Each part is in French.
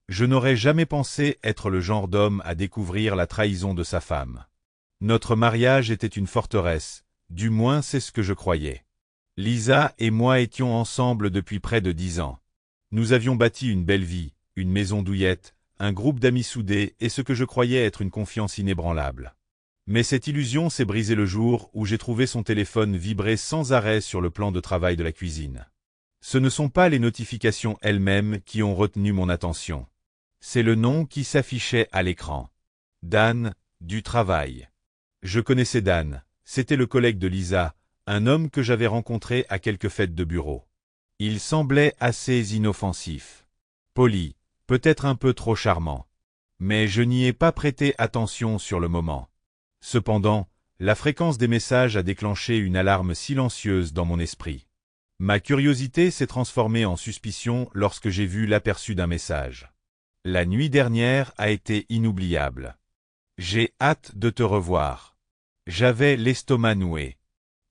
Je n'aurais jamais pensé être le genre d'homme à découvrir la trahison de sa femme. Notre mariage était une forteresse, du moins c'est ce que je croyais. Lisa et moi étions ensemble depuis près de 10 ans. Nous avions bâti une belle vie, une maison douillette, un groupe d'amis soudés et ce que je croyais être une confiance inébranlable. Mais cette illusion s'est brisée le jour où j'ai trouvé son téléphone vibrer sans arrêt sur le plan de travail de la cuisine. Ce ne sont pas les notifications elles-mêmes qui ont retenu mon attention. C'est le nom qui s'affichait à l'écran. Dan, du travail. Je connaissais Dan, c'était le collègue de Lisa, un homme que j'avais rencontré à quelques fêtes de bureau. Il semblait assez inoffensif. Poli, peut-être un peu trop charmant. Mais je n'y ai pas prêté attention sur le moment. Cependant, la fréquence des messages a déclenché une alarme silencieuse dans mon esprit. Ma curiosité s'est transformée en suspicion lorsque j'ai vu l'aperçu d'un message. La nuit dernière a été inoubliable. J'ai hâte de te revoir. J'avais l'estomac noué.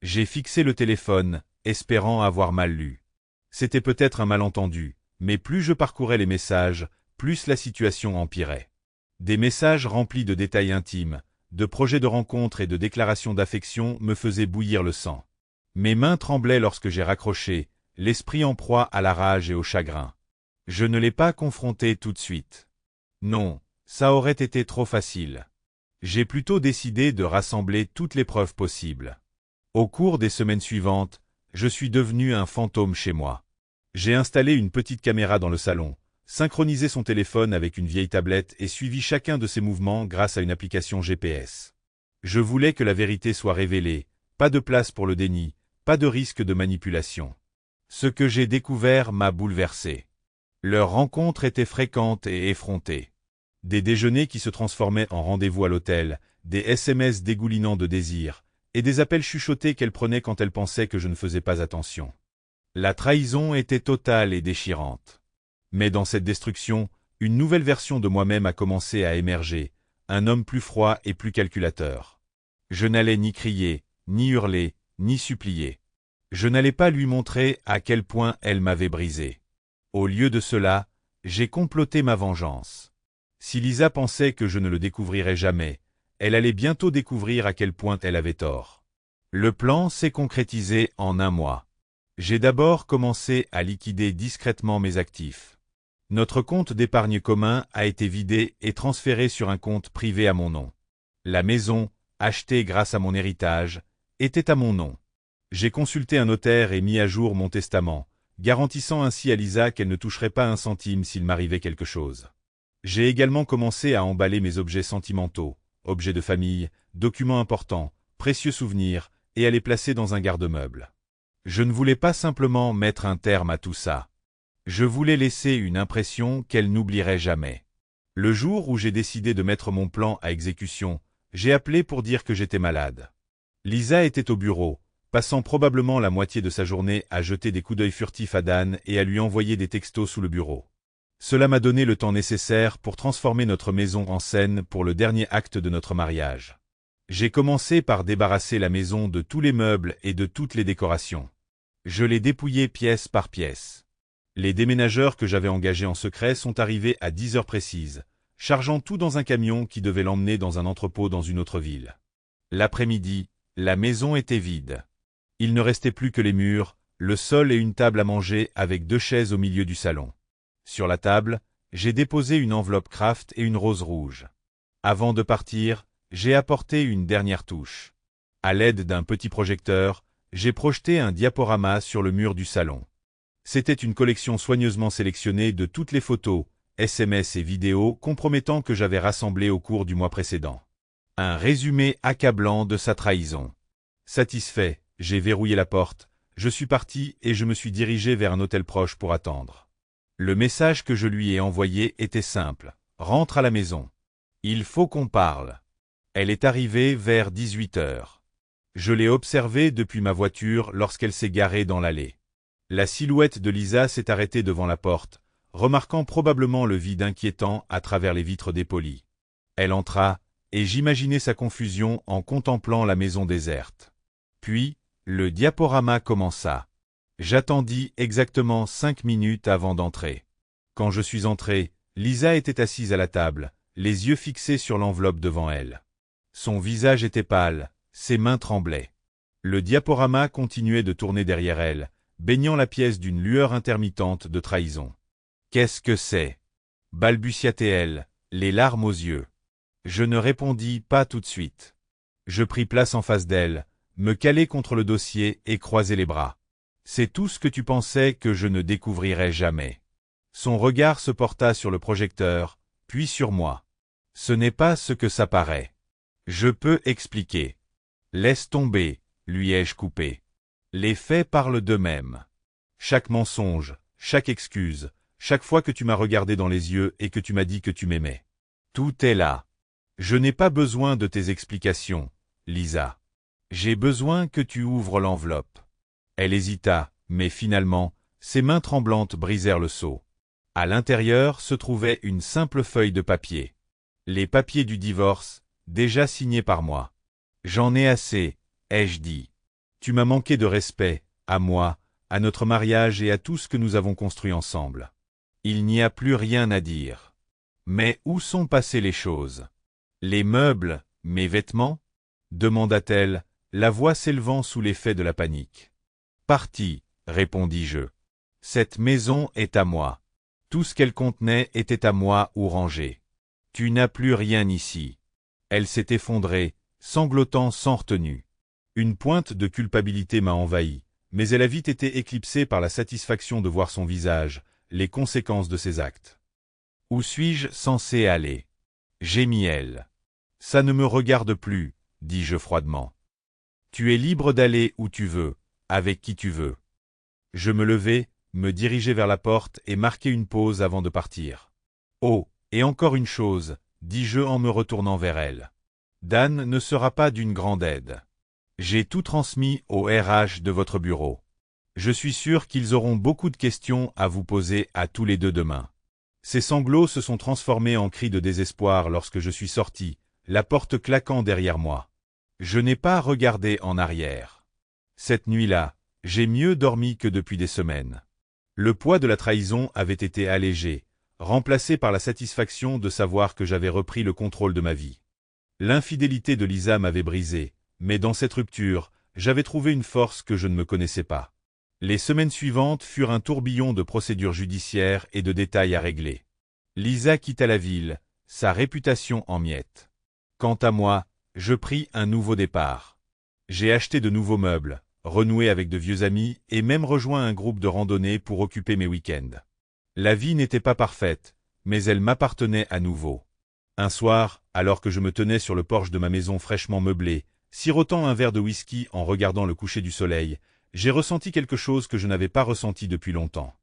J'ai fixé le téléphone, espérant avoir mal lu. C'était peut-être un malentendu, mais plus je parcourais les messages, plus la situation empirait. Des messages remplis de détails intimes, de projets de rencontres et de déclarations d'affection me faisaient bouillir le sang. Mes mains tremblaient lorsque j'ai raccroché, l'esprit en proie à la rage et au chagrin. Je ne l'ai pas confronté tout de suite. Non, ça aurait été trop facile. J'ai plutôt décidé de rassembler toutes les preuves possibles. Au cours des semaines suivantes, je suis devenu un fantôme chez moi. J'ai installé une petite caméra dans le salon, synchronisé son téléphone avec une vieille tablette et suivi chacun de ses mouvements grâce à une application GPS. Je voulais que la vérité soit révélée, pas de place pour le déni, pas de risque de manipulation. Ce que j'ai découvert m'a bouleversé. Leurs rencontres étaient fréquentes et effrontées. Des déjeuners qui se transformaient en rendez-vous à l'hôtel, des SMS dégoulinants de désir, et des appels chuchotés qu'elle prenait quand elle pensait que je ne faisais pas attention. La trahison était totale et déchirante. Mais dans cette destruction, une nouvelle version de moi-même a commencé à émerger, un homme plus froid et plus calculateur. Je n'allais ni crier, ni hurler, ni supplier. Je n'allais pas lui montrer à quel point elle m'avait brisé. Au lieu de cela, j'ai comploté ma vengeance. Si Lisa pensait que je ne le découvrirais jamais, elle allait bientôt découvrir à quel point elle avait tort. Le plan s'est concrétisé en un mois. J'ai d'abord commencé à liquider discrètement mes actifs. Notre compte d'épargne commun a été vidé et transféré sur un compte privé à mon nom. La maison, achetée grâce à mon héritage, était à mon nom. J'ai consulté un notaire et mis à jour mon testament, garantissant ainsi à Lisa qu'elle ne toucherait pas un centime s'il m'arrivait quelque chose. J'ai également commencé à emballer mes objets sentimentaux, objets de famille, documents importants, précieux souvenirs, et à les placer dans un garde-meuble. Je ne voulais pas simplement mettre un terme à tout ça. Je voulais laisser une impression qu'elle n'oublierait jamais. Le jour où j'ai décidé de mettre mon plan à exécution, j'ai appelé pour dire que j'étais malade. Lisa était au bureau, passant probablement la moitié de sa journée à jeter des coups d'œil furtifs à Dan et à lui envoyer des textos sous le bureau. Cela m'a donné le temps nécessaire pour transformer notre maison en scène pour le dernier acte de notre mariage. J'ai commencé par débarrasser la maison de tous les meubles et de toutes les décorations. Je l'ai dépouillée pièce par pièce. Les déménageurs que j'avais engagés en secret sont arrivés à 10 heures précises, chargeant tout dans un camion qui devait l'emmener dans un entrepôt dans une autre ville. L'après-midi, la maison était vide. Il ne restait plus que les murs, le sol et une table à manger avec 2 chaises au milieu du salon. Sur la table, j'ai déposé une enveloppe Kraft et une rose rouge. Avant de partir, j'ai apporté une dernière touche. À l'aide d'un petit projecteur, j'ai projeté un diaporama sur le mur du salon. C'était une collection soigneusement sélectionnée de toutes les photos, SMS et vidéos compromettant que j'avais rassemblées au cours du mois précédent. Un résumé accablant de sa trahison. Satisfait, j'ai verrouillé la porte, je suis parti et je me suis dirigé vers un hôtel proche pour attendre. Le message que je lui ai envoyé était simple. Rentre à la maison. Il faut qu'on parle. Elle est arrivée vers 18 heures. Je l'ai observée depuis ma voiture lorsqu'elle s'est garée dans l'allée. La silhouette de Lisa s'est arrêtée devant la porte, remarquant probablement le vide inquiétant à travers les vitres dépolies. Elle entra, et j'imaginais sa confusion en contemplant la maison déserte. Puis, le diaporama commença. J'attendis exactement 5 minutes avant d'entrer. Quand je suis entré, Lisa était assise à la table, les yeux fixés sur l'enveloppe devant elle. Son visage était pâle, ses mains tremblaient. Le diaporama continuait de tourner derrière elle, baignant la pièce d'une lueur intermittente de trahison. « Qu'est-ce que c'est » balbutia-t-elle, les larmes aux yeux. Je ne répondis pas tout de suite. Je pris place en face d'elle, me calai contre le dossier et croisai les bras. « C'est tout ce que tu pensais que je ne découvrirais jamais. » Son regard se porta sur le projecteur, puis sur moi. « Ce n'est pas ce que ça paraît. Je peux expliquer. » « Laisse tomber, lui ai-je coupé. Les faits parlent d'eux-mêmes. Chaque mensonge, chaque excuse, chaque fois que tu m'as regardé dans les yeux et que tu m'as dit que tu m'aimais. Tout est là. Je n'ai pas besoin de tes explications, Lisa. J'ai besoin que tu ouvres l'enveloppe. » Elle hésita, mais finalement, ses mains tremblantes brisèrent le sceau. À l'intérieur se trouvait une simple feuille de papier. Les papiers du divorce, déjà signés par moi. « J'en ai assez, ai-je dit. Tu m'as manqué de respect, à moi, à notre mariage et à tout ce que nous avons construit ensemble. Il n'y a plus rien à dire. Mais où sont passées les choses? Les meubles, mes vêtements? Demanda-t-elle, la voix s'élevant sous l'effet de la panique. Parti, répondis-je. Cette maison est à moi. Tout ce qu'elle contenait était à moi ou rangé. Tu n'as plus rien ici. Elle s'est effondrée, sanglotant sans retenue. Une pointe de culpabilité m'a envahi, mais elle a vite été éclipsée par la satisfaction de voir son visage, les conséquences de ses actes. « Où suis-je censé aller » gémit-elle. « Ça ne me regarde plus, dis-je froidement. Tu es libre d'aller où tu veux, avec qui tu veux. » Je me levai, me dirigeai vers la porte et marquai une pause avant de partir. « Oh, et encore une chose, dis-je en me retournant vers elle. Dan ne sera pas d'une grande aide. J'ai tout transmis au RH de votre bureau. Je suis sûr qu'ils auront beaucoup de questions à vous poser à tous les deux demain. » Ces sanglots se sont transformés en cris de désespoir lorsque je suis sorti, la porte claquant derrière moi. Je n'ai pas regardé en arrière. Cette nuit-là, j'ai mieux dormi que depuis des semaines. Le poids de la trahison avait été allégé, remplacé par la satisfaction de savoir que j'avais repris le contrôle de ma vie. L'infidélité de Lisa m'avait brisé, mais dans cette rupture, j'avais trouvé une force que je ne me connaissais pas. Les semaines suivantes furent un tourbillon de procédures judiciaires et de détails à régler. Lisa quitta la ville, sa réputation en miettes. Quant à moi, je pris un nouveau départ. J'ai acheté de nouveaux meubles, renoué avec de vieux amis et même rejoint un groupe de randonnée pour occuper mes week-ends. La vie n'était pas parfaite, mais elle m'appartenait à nouveau. Un soir, alors que je me tenais sur le porche de ma maison fraîchement meublée, sirotant un verre de whisky en regardant le coucher du soleil, j'ai ressenti quelque chose que je n'avais pas ressenti depuis longtemps.